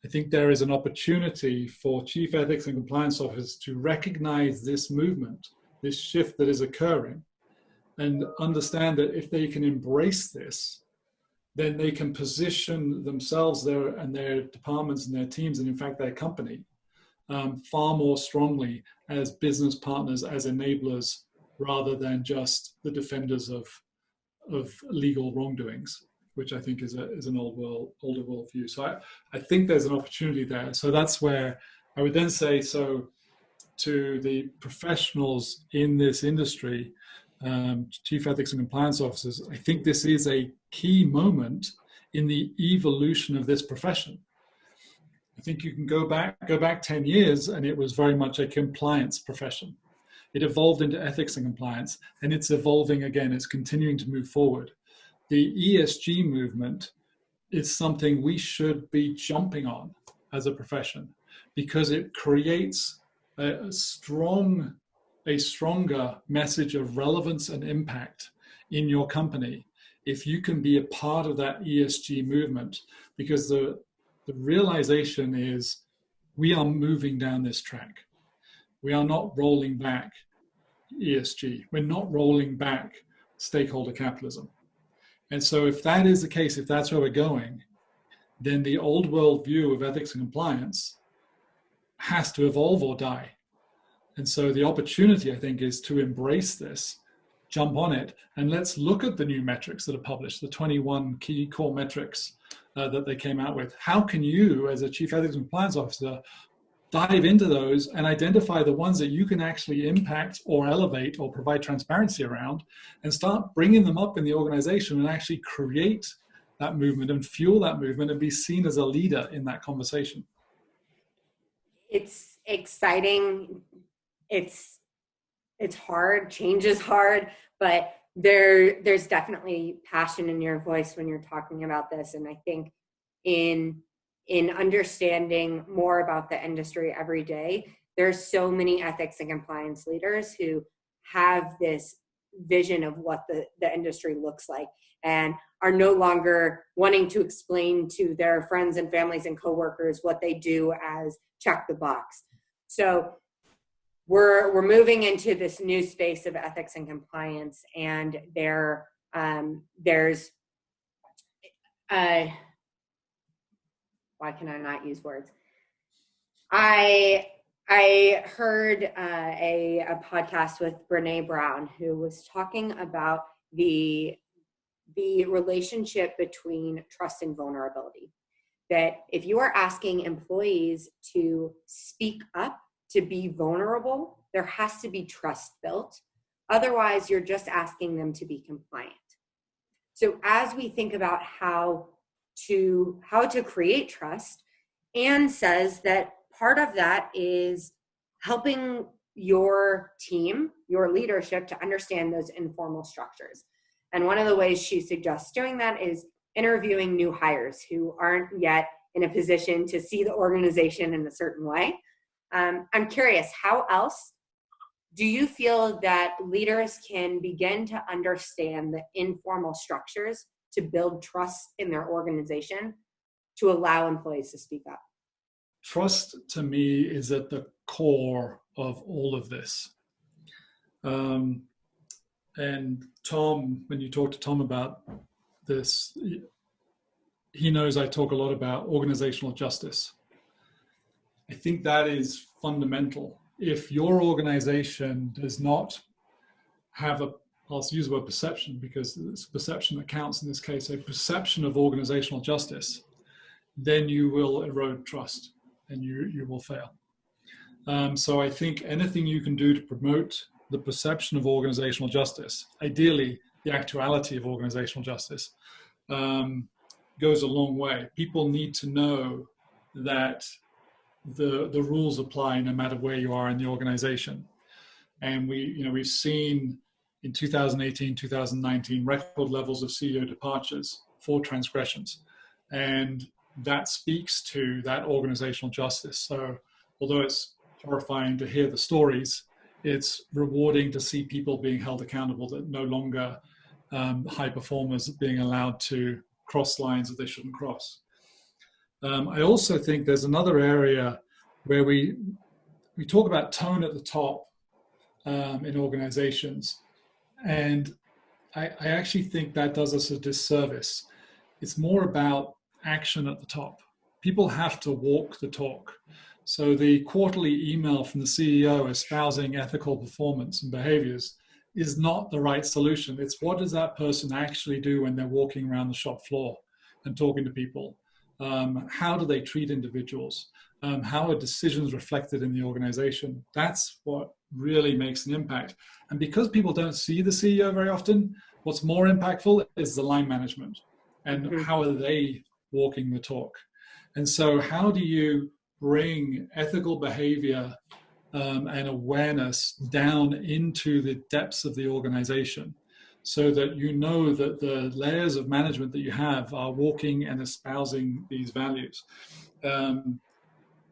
C: I think there is an opportunity for chief ethics and compliance officers to recognize this movement, this shift that is occurring, and understand that if they can embrace this, then they can position themselves there and their departments and their teams, and in fact their company, far more strongly as business partners, as enablers, rather than just the defenders of legal wrongdoings, which I think is an older world view. So I think there's an opportunity there. So that's where I would then say, so to the professionals in this industry, chief ethics and compliance officers, I think this is a key moment in the evolution of this profession. I think you can go back 10 years and it was very much a compliance profession. It evolved into ethics and compliance, and it's evolving again. It's continuing to move forward. The ESG movement is something we should be jumping on as a profession, because it creates a stronger message of relevance and impact in your company if you can be a part of that ESG movement, because the realization is we are moving down this track. We are not rolling back ESG. We're not rolling back stakeholder capitalism. And so if that is the case, if that's where we're going, then the old world view of ethics and compliance has to evolve or die. And so the opportunity, I think, is to embrace this, jump on it, and let's look at the new metrics that are published, the 21 key core metrics that they came out with. How can you, as a chief ethics and compliance officer, dive into those and identify the ones that you can actually impact or elevate or provide transparency around, and start bringing them up in the organization and actually create that movement and fuel that movement and be seen as a leader in that conversation?
A: It's exciting. It's hard. Change is hard, but there's definitely passion in your voice when you're talking about this. And I think in understanding more about the industry every day, there's so many ethics and compliance leaders who have this vision of what the industry looks like and are no longer wanting to explain to their friends and families and coworkers what they do as check the box. So we're moving into this new space of ethics and compliance, and there's why can I not use words? I heard a podcast with Brene Brown, who was talking about the relationship between trust and vulnerability. That if you are asking employees to speak up, to be vulnerable, there has to be trust built. Otherwise, you're just asking them to be compliant. So as we think about how to create trust, Anne says that part of that is helping your team, your leadership, to understand those informal structures. And one of the ways she suggests doing that is interviewing new hires who aren't yet in a position to see the organization in a certain way. I'm curious, how else do you feel that leaders can begin to understand the informal structures to build trust in their organization to allow employees to speak up?
C: Trust, to me, is at the core of all of this. And Tom, when you talk to Tom about this, he knows I talk a lot about organizational justice. I think that is fundamental. If your organization does not have I'll use the word perception because it's perception that counts in this case, a perception of organizational justice, then you will erode trust and you will fail. So I think anything you can do to promote the perception of organizational justice, ideally the actuality of organizational justice, goes a long way. People need to know that the rules apply no matter where you are in the organization. And we've seen in 2018, 2019, record levels of CEO departures for transgressions. And that speaks to that organizational justice. So although it's horrifying to hear the stories, it's rewarding to see people being held accountable, that no longer high performers being allowed to cross lines that they shouldn't cross. I also think there's another area where we talk about tone at the top in organizations. And I actually think that does us a disservice. It's more about action at the top. People have to walk the talk. So the quarterly email from the CEO espousing ethical performance and behaviors is not the right solution. It's what does that person actually do when they're walking around the shop floor and talking to people? How do they treat individuals? How are decisions reflected in the organization? That's what really makes an impact. And because people don't see the CEO very often, what's more impactful is the line management and how are they walking the talk. And so how do you bring ethical behavior and awareness down into the depths of the organization so that you know that the layers of management that you have are walking and espousing these values?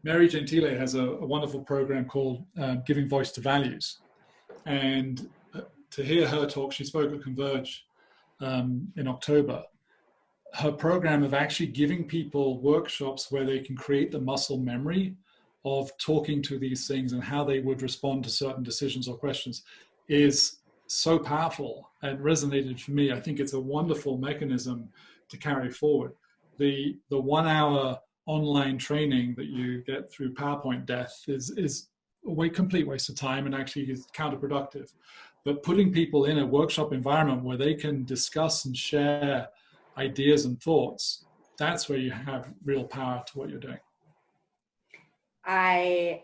C: Mary Gentile has a wonderful program called Giving Voice to Values. And to hear her talk, she spoke at Converge in October. Her program of actually giving people workshops where they can create the muscle memory of talking to these things and how they would respond to certain decisions or questions is so powerful and resonated for me. I think it's a wonderful mechanism to carry forward. The 1 hour online training that you get through PowerPoint death is a complete waste of time and actually is counterproductive. But putting people in a workshop environment where they can discuss and share ideas and thoughts, that's where you have real power to what you're doing.
A: I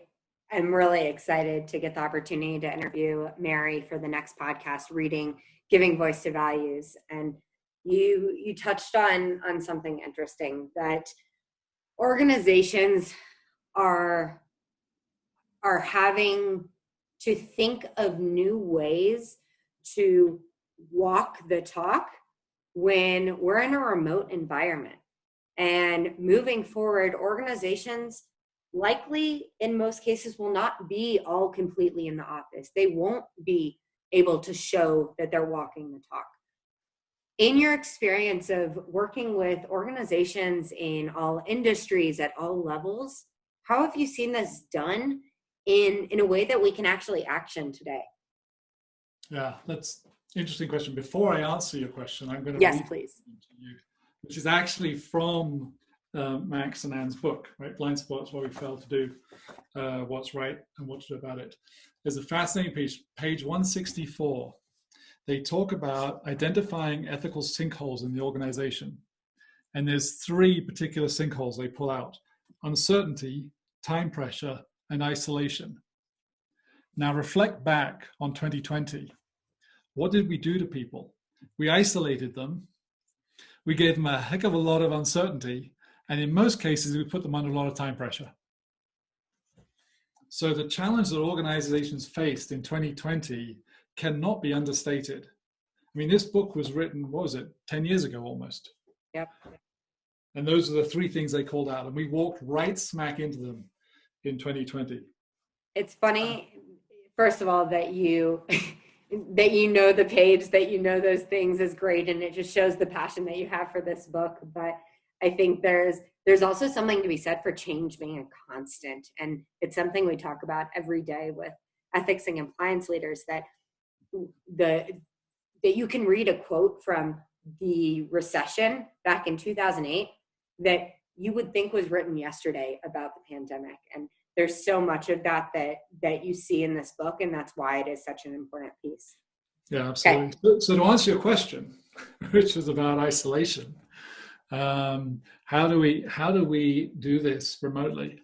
A: am really excited to get the opportunity to interview Mary for the next podcast, Giving Voice to Values. And you touched on something interesting, that organizations are having to think of new ways to walk the talk when we're in a remote environment. And moving forward, organizations likely in most cases will not be all completely in the office. They won't be able to show that they're walking the talk. In your experience of working with organizations in all industries at all levels, how have you seen this done in a way that we can actually action today?
C: Yeah, that's an interesting question. Before I answer your question, I'm going to
A: read please.
C: To you, which is actually from Max and Anne's book, right? Blind Spots, Why We Fail to Do What's Right and What to Do About It. There's a fascinating page 164. They talk about identifying ethical sinkholes in the organization. And there's 3 particular sinkholes they pull out: uncertainty, time pressure, and isolation. Now reflect back on 2020. What did we do to people? We isolated them. We gave them a heck of a lot of uncertainty. And in most cases, we put them under a lot of time pressure. So the challenge that organizations faced in 2020 cannot be understated. I mean, this book was written, 10 years ago almost.
A: Yep.
C: And those are the 3 things they called out. And we walked right smack into them in 2020.
A: It's funny, first of all, that you know the page, that you know those things is great. And it just shows the passion that you have for this book. But I think there's also something to be said for change being a constant. And it's something we talk about every day with ethics and compliance leaders, that you can read a quote from the recession back in 2008 that you would think was written yesterday about the pandemic. And there's so much of that you see in this book, and that's why it is such an important piece.
C: Yeah, absolutely. Okay. So to answer your question, which was about isolation, how do we do this remotely?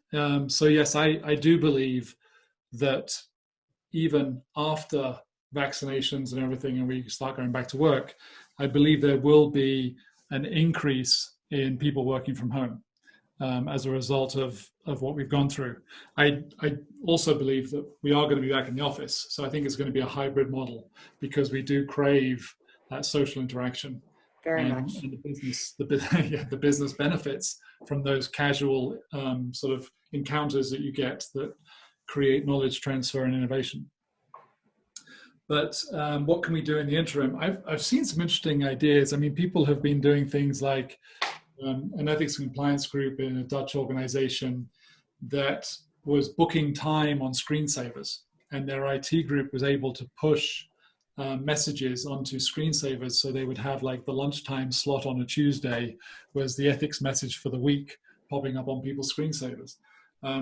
C: So yes, I do believe that even after vaccinations and everything, and we start going back to work, I believe there will be an increase in people working from home as a result of what we've gone through. I also believe that we are going to be back in the office. So I think it's going to be a hybrid model, because we do crave that social interaction.
A: Very much.
C: And the business benefits from those casual sort of encounters that you get that create knowledge transfer and innovation. But what can we do in the interim? I've seen some interesting ideas. I mean, people have been doing things like an ethics and compliance group in a Dutch organization that was booking time on screensavers, and their IT group was able to push messages onto screensavers, so they would have like the lunchtime slot on a Tuesday was the ethics message for the week popping up on people's screensavers,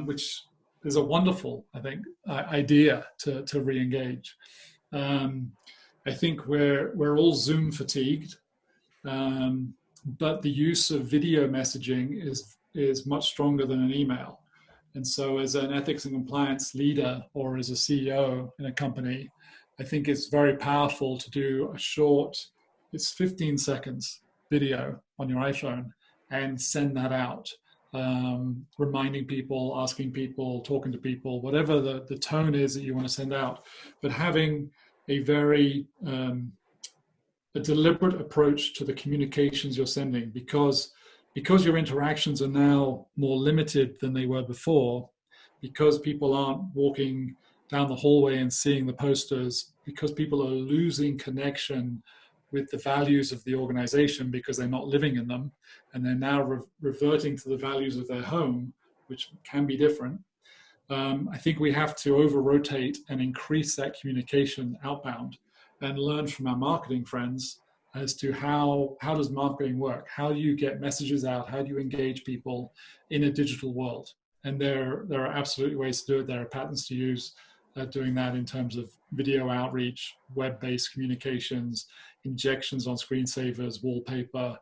C: which is a wonderful, I think, idea to re-engage. I think we're all Zoom fatigued, but the use of video messaging is much stronger than an email. And so as an ethics and compliance leader or as a CEO in a company, I think it's very powerful to do a short, it's 15 seconds video on your iPhone and send that out, reminding people, asking people, talking to people, whatever the tone is that you want to send out, but having a very a deliberate approach to the communications you're sending, because your interactions are now more limited than they were before, because people aren't walking down the hallway and seeing the posters, because people are losing connection with the values of the organization because they're not living in them, and they're now reverting to the values of their home, which can be different. I think we have to over-rotate and increase that communication outbound and learn from our marketing friends as to how does marketing work? How do you get messages out? How do you engage people in a digital world? And there are absolutely ways to do it. There are patterns to use doing that in terms of video outreach, web-based communications, injections on screensavers, wallpaper,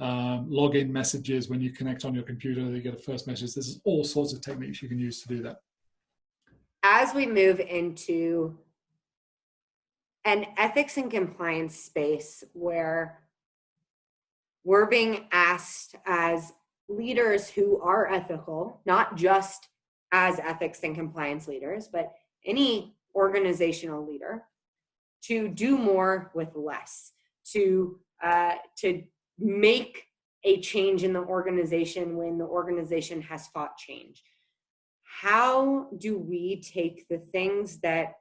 C: login messages when you connect on your computer, you get a first message. There's all sorts of techniques you can use to do that.
A: As we move into an ethics and compliance space where we're being asked as leaders who are ethical, not just as ethics and compliance leaders, but any organizational leader, to do more with less, to make a change in the organization when the organization has fought change. How do we take the things that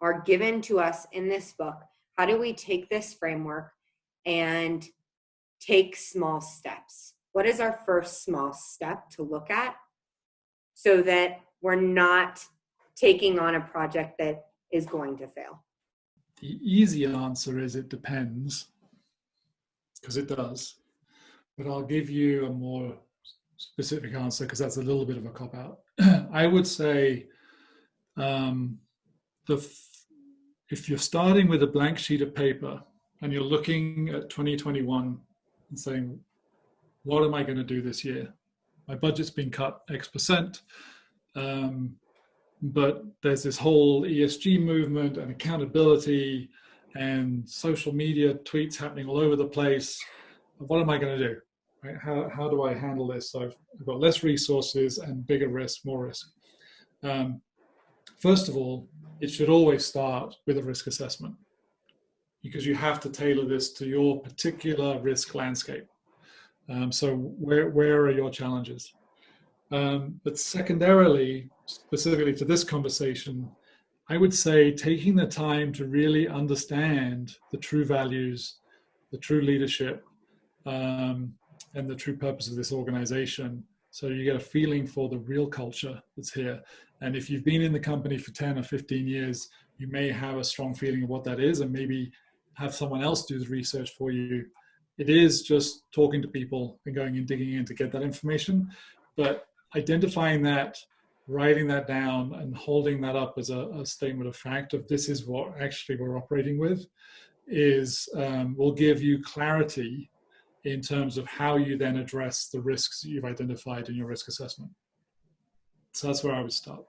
A: are given to us in this book? How do we take this framework and take small steps? What is our first small step to look at so that we're not taking on a project that is going to fail?
C: The easy answer is it depends, because it does. But I'll give you a more specific answer because that's a little bit of a cop-out. I would say if you're starting with a blank sheet of paper and you're looking at 2021 and saying, what am I going to do this year? My budget's been cut X%, but there's this whole ESG movement and accountability and social media tweets happening all over the place. What am I going to do? Right? How do I handle this? So I've got less resources and bigger risk, more risk. First of all, it should always start with a risk assessment because you have to tailor this to your particular risk landscape. So where are your challenges? But secondarily, specifically to this conversation, I would say taking the time to really understand the true values, the true leadership, and the true purpose of this organization. So you get a feeling for the real culture that's here. And if you've been in the company for 10 or 15 years, you may have a strong feeling of what that is and maybe have someone else do the research for you. It is just talking to people and going and digging in to get that information. But identifying that, writing that down and holding that up as a statement of fact of this is what actually we're operating with is will give you clarity in terms of how you then address the risks that you've identified in your risk assessment. So that's where I would start.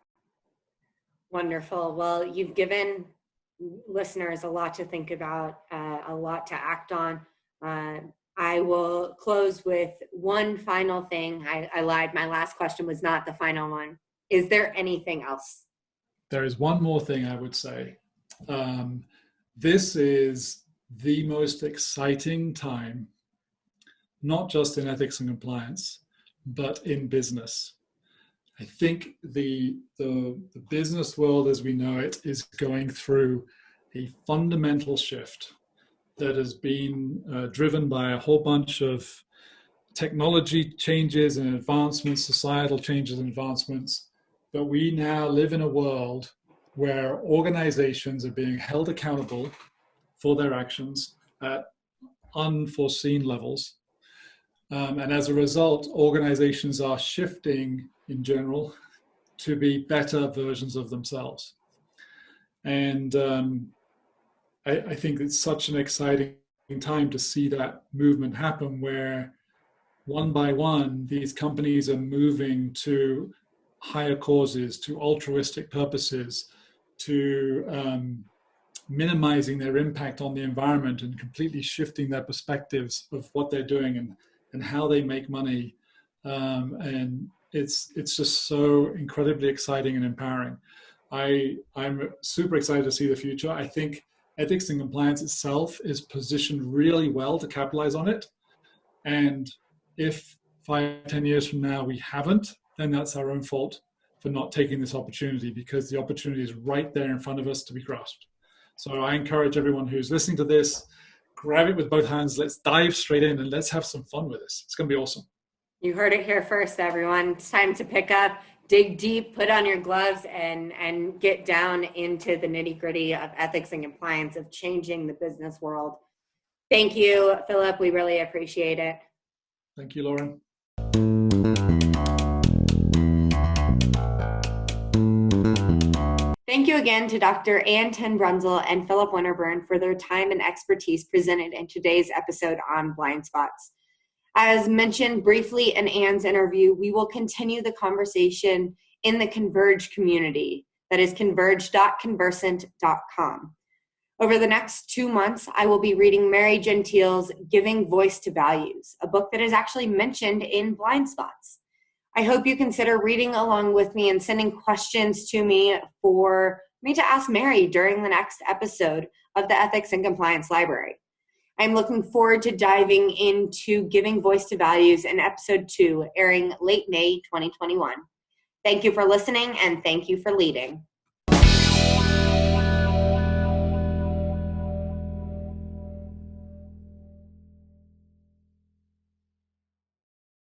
A: Wonderful. Well, you've given listeners a lot to think about, a lot to act on. I will close with one final thing. I lied. My last question was not the final one. Is there anything else?
C: There is one more thing I would say. This is the most exciting time, not just in ethics and compliance, but in business. I think the business world as we know it is going through a fundamental shift that has been driven by a whole bunch of technology changes and advancements, societal changes and advancements. But we now live in a world where organizations are being held accountable for their actions at unforeseen levels. And as a result, organizations are shifting in general to be better versions of themselves. And I think it's such an exciting time to see that movement happen where one by one, these companies are moving to higher causes, to altruistic purposes, to minimizing their impact on the environment and completely shifting their perspectives of what they're doing and how they make money. And it's just so incredibly exciting and empowering. I'm super excited to see the future. I think ethics and compliance itself is positioned really well to capitalize on it. And if 5-10 years from now we haven't, then that's our own fault for not taking this opportunity because the opportunity is right there in front of us to be grasped. So I encourage everyone who's listening to this, grab it with both hands. Let's dive straight in and let's have some fun with this. It's going to be awesome.
A: You heard it here first, everyone. It's time to pick up dig deep, put on your gloves, and get down into the nitty-gritty of ethics and compliance, of changing the business world. Thank you, Philip. We really appreciate it.
C: Thank you, Lauren.
A: Thank you again to Dr. Ann Tenbrunsel and Philip Winterburn for their time and expertise presented in today's episode on blind spots. As mentioned briefly in Ann's interview, we will continue the conversation in the Converge community. That is converge.convercent.com. Over the next 2 months, I will be reading Mary Gentile's Giving Voice to Values, a book that is actually mentioned in Blind Spots. I hope you consider reading along with me and sending questions to me for me to ask Mary during the next episode of the Ethics and Compliance Library. I'm looking forward to diving into Giving Voice to Values in episode 2, airing late May 2021. Thank you for listening, and thank you for leading.